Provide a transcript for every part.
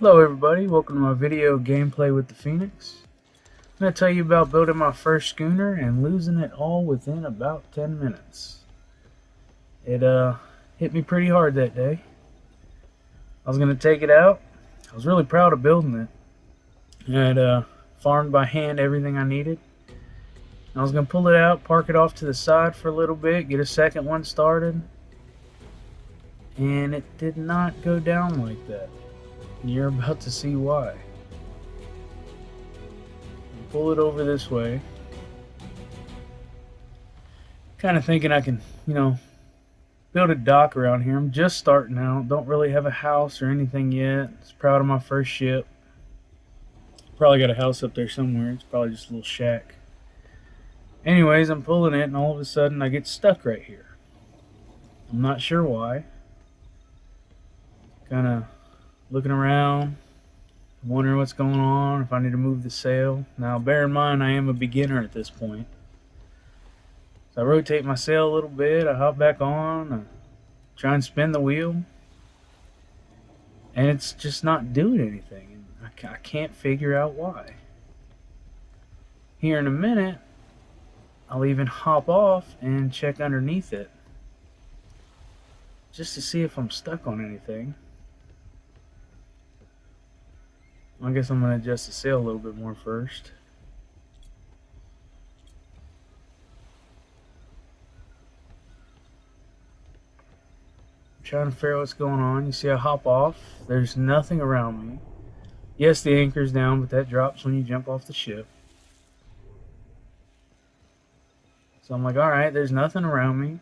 Hello everybody, welcome to my video gameplay with the Pheonix. I'm going to tell you about building my first schooner and losing it all within about 10 minutes. It hit me pretty hard that day. I was going to take it out. I was really proud of building it. I had farmed by hand everything I needed. I was going to pull it out, park it off to the side for a little bit, get a second one started. And it did not go down like that. You're about to see why. Pull it over this way. Kind of thinking I can, build a dock around here. I'm just starting out. Don't really have a house or anything yet. Just proud of my first ship. Probably got a house up there somewhere. It's probably just a little shack. Anyways, I'm pulling it and all of a sudden I get stuck right here. I'm not sure why. Kind of looking around, wondering what's going on, if I need to move the sail. Now, bear in mind, I am a beginner at this point. So I rotate my sail a little bit, I hop back on, I try and spin the wheel, and it's just not doing anything. I can't figure out why. Here in a minute, I'll even hop off and check underneath it, just to see if I'm stuck on anything. I guess I'm going to adjust the sail a little bit more first. I'm trying to figure out what's going on. You see I hop off. There's nothing around me. Yes, the anchor's down, but that drops when you jump off the ship. So I'm like, alright, there's nothing around me.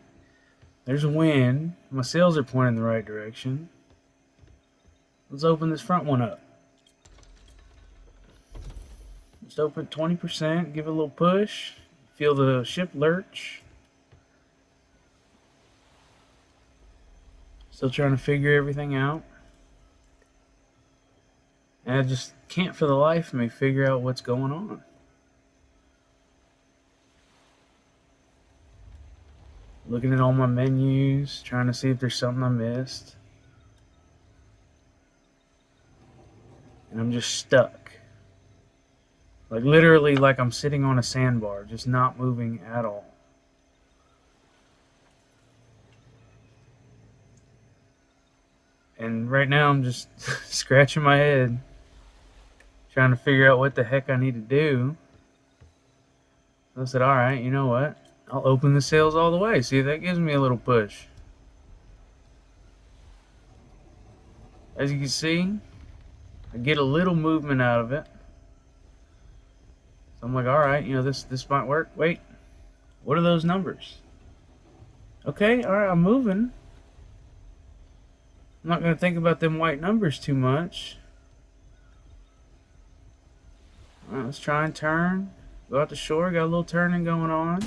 There's wind. My sails are pointing in the right direction. Let's open this front one up. Just open 20%, give it a little push, feel the ship lurch. Still trying to figure everything out. And I just can't for the life of me figure out what's going on. Looking at all my menus, trying to see if there's something I missed. And I'm just stuck. Like literally like I'm sitting on a sandbar, just not moving at all. And right now I'm just scratching my head, trying to figure out what the heck I need to do. I said, alright, you know what? I'll open the sails all the way. See if that gives me a little push. As you can see, I get a little movement out of it. So I'm like, alright, this might work. Wait, what are those numbers? Okay, alright, I'm moving. I'm not going to think about them white numbers too much. Alright, let's try and turn. Go out to shore, got a little turning going on.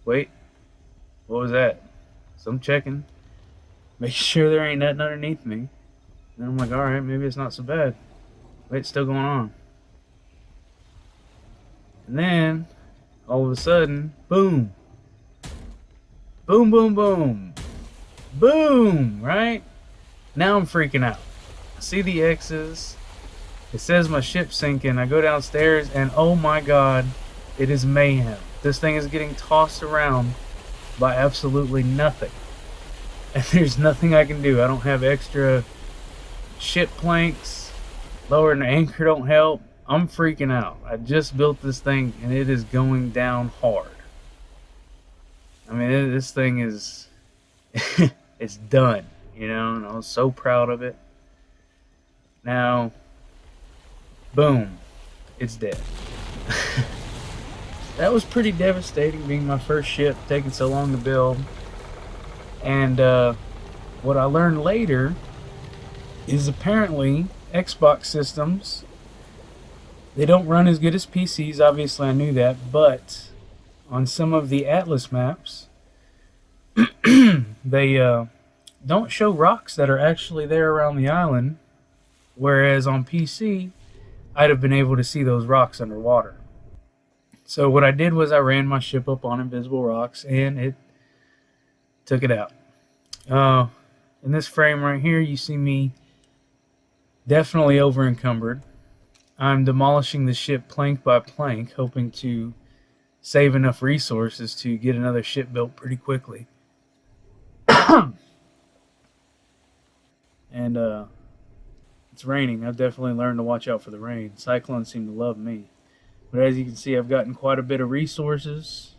Wait, what was that? So I'm checking, making sure there ain't nothing underneath me. And then I'm like, alright, maybe it's not so bad. Wait, it's still going on. And then, all of a sudden, boom. Boom, boom, boom. Boom, right? Now I'm freaking out. I see the X's. It says my ship's sinking. I go downstairs and oh my god, it is mayhem. This thing is getting tossed around by absolutely nothing. And there's nothing I can do. I don't have extra ship planks. Lowering the anchor don't help. I'm freaking out. I just built this thing and it is going down hard. I mean, this thing is it's done, and I was so proud of it. Now, boom, it's dead. That was pretty devastating, being my first ship, taking so long to build. And what I learned later is apparently Xbox systems, they don't run as good as PCs. Obviously I knew that, but on some of the Atlas maps they don't show rocks that are actually there around the island, whereas on PC I'd have been able to see those rocks underwater. So what I did was I ran my ship up on invisible rocks and it took it out. In this frame right here you see me Definitely over encumbered. I'm demolishing the ship plank by plank, hoping to save enough resources to get another ship built pretty quickly. And it's raining. I've definitely learned to watch out for the rain. Cyclones seem to love me. But as you can see, I've gotten quite a bit of resources.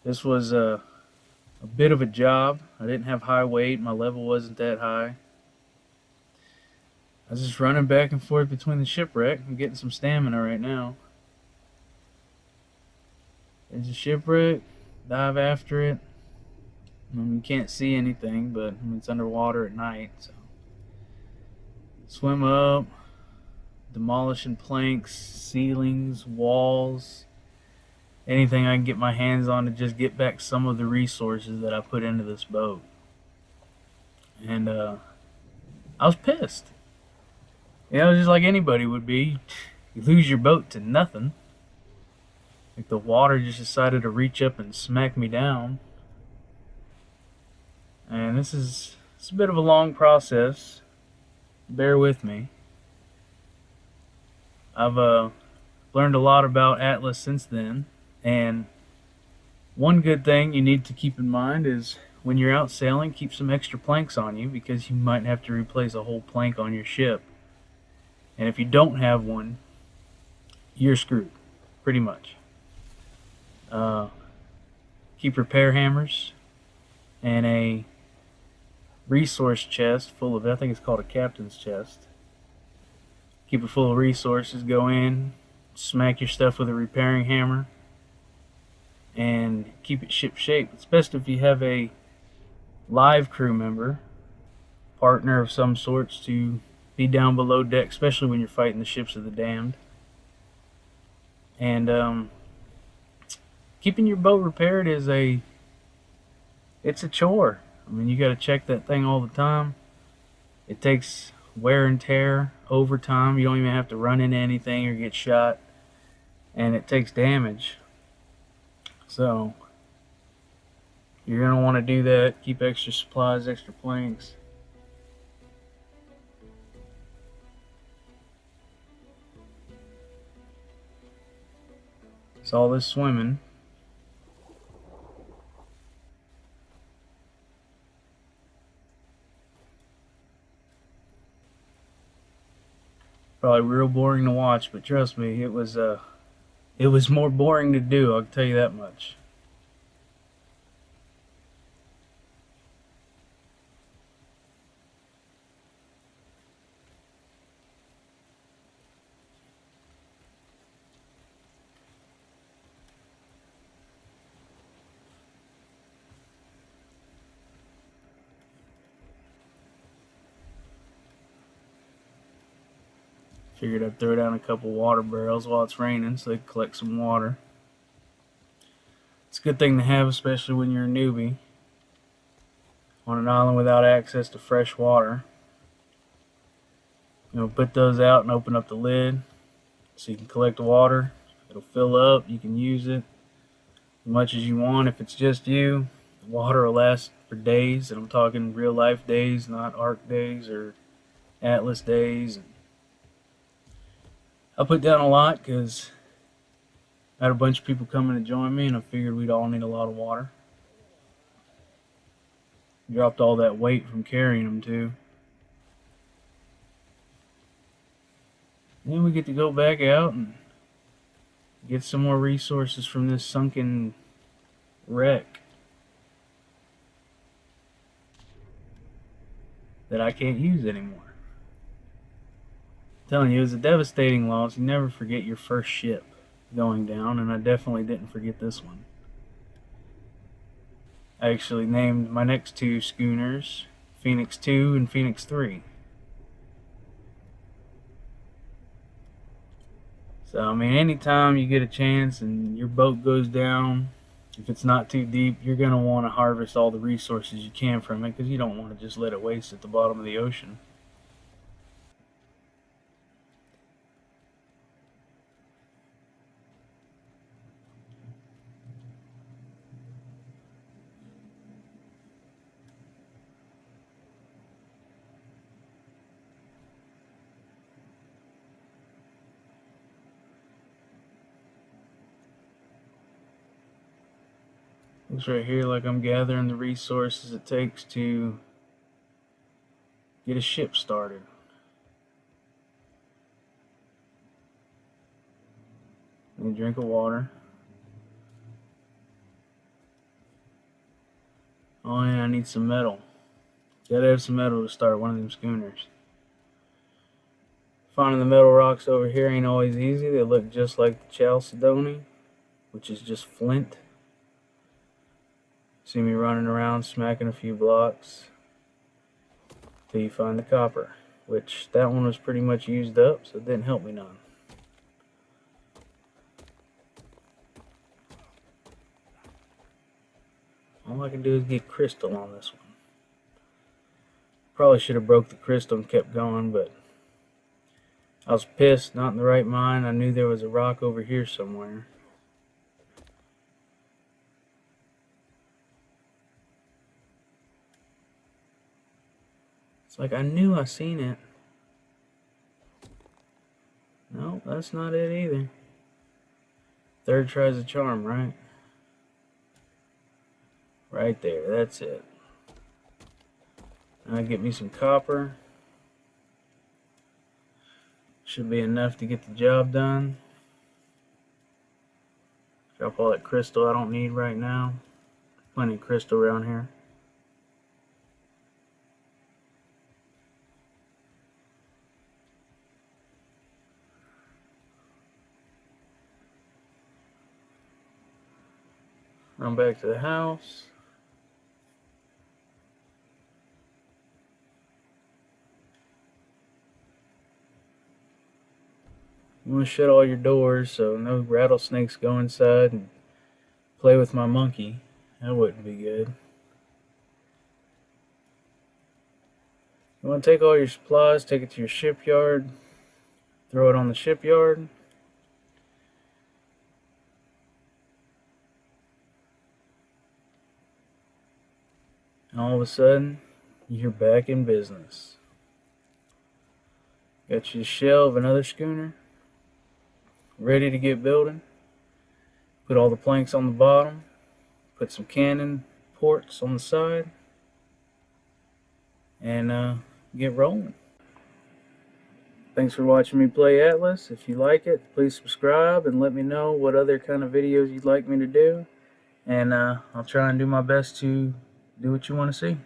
This was a bit of a job. I didn't have high weight. My level wasn't that high. I was just running back and forth between the shipwreck. I'm getting some stamina right now. There's a shipwreck. Dive after it. You can't see anything, but it's underwater at night. So swim up, demolishing planks, ceilings, walls, anything I can get my hands on to just get back some of the resources that I put into this boat. And I was pissed. Just like anybody would be. You lose your boat to nothing. Like the water just decided to reach up and smack me down. And it's a bit of a long process. Bear with me. I've learned a lot about Atlas since then. And one good thing you need to keep in mind is when you're out sailing, keep some extra planks on you because you might have to replace a whole plank on your ship. And if you don't have one, you're screwed, pretty much. Keep repair hammers and a resource chest full of, I think it's called a captain's chest. Keep it full of resources. Go in, smack your stuff with a repairing hammer, and keep it ship shape. It's best if you have a live crew member, partner of some sorts, to be down below deck, especially when you're fighting the ships of the damned. And keeping your boat repaired it's a chore. I mean, you got to check that thing all the time. It takes wear and tear over time. You don't even have to run into anything or get shot, and it takes damage. So you're going to want to do that. Keep extra supplies, extra planks. It's all this swimming. Probably real boring to watch, but trust me, it was more boring to do, I'll tell you that much. Figured I'd throw down a couple water barrels while it's raining so they can collect some water. It's a good thing to have, especially when you're a newbie on an island without access to fresh water. Put those out and open up the lid so you can collect water. It'll fill up, you can use it as much as you want. If it's just you, the water will last for days, and I'm talking real life days, not ARC days or Atlas days. I put down a lot because I had a bunch of people coming to join me, and I figured we'd all need a lot of water. Dropped all that weight from carrying them too. Then we get to go back out and get some more resources from this sunken wreck that I can't use anymore. I'm telling you, it was a devastating loss. You never forget your first ship going down, and I definitely didn't forget this one. I actually named my next two schooners Pheonix 2 and Pheonix 3. So, I mean, anytime you get a chance and your boat goes down, if it's not too deep, you're going to want to harvest all the resources you can from it because you don't want to just let it waste at the bottom of the ocean. Looks right here like I'm gathering the resources it takes to get a ship started. Need a drink of water. Oh yeah, I need some metal. Gotta have some metal to start one of them schooners. Finding the metal rocks over here ain't always easy. They look just like the chalcedony, which is just flint. See me running around smacking a few blocks till you find the copper, which that one was pretty much used up, so it didn't help me none. All I can do is get crystal on this one. Probably should have broke the crystal and kept going, but I was pissed, not in the right mind. I knew there was a rock over here somewhere. It's like I knew I seen it. No, that's not it either. Third tries a charm, right? Right there, that's it. Now get me some copper. Should be enough to get the job done. Drop all that crystal I don't need right now. Plenty of crystal around here. Run back to the house. You want to shut all your doors so no rattlesnakes go inside and play with my monkey. That wouldn't be good. You want to take all your supplies, take it to your shipyard, throw it on the shipyard. And all of a sudden, you're back in business. Got you a shell of another schooner, ready to get building. Put all the planks on the bottom, put some cannon ports on the side, and get rolling. Thanks for watching me play Atlas. If you like it, please subscribe and let me know what other kind of videos you'd like me to do. And I'll try and do my best to do what you want to see.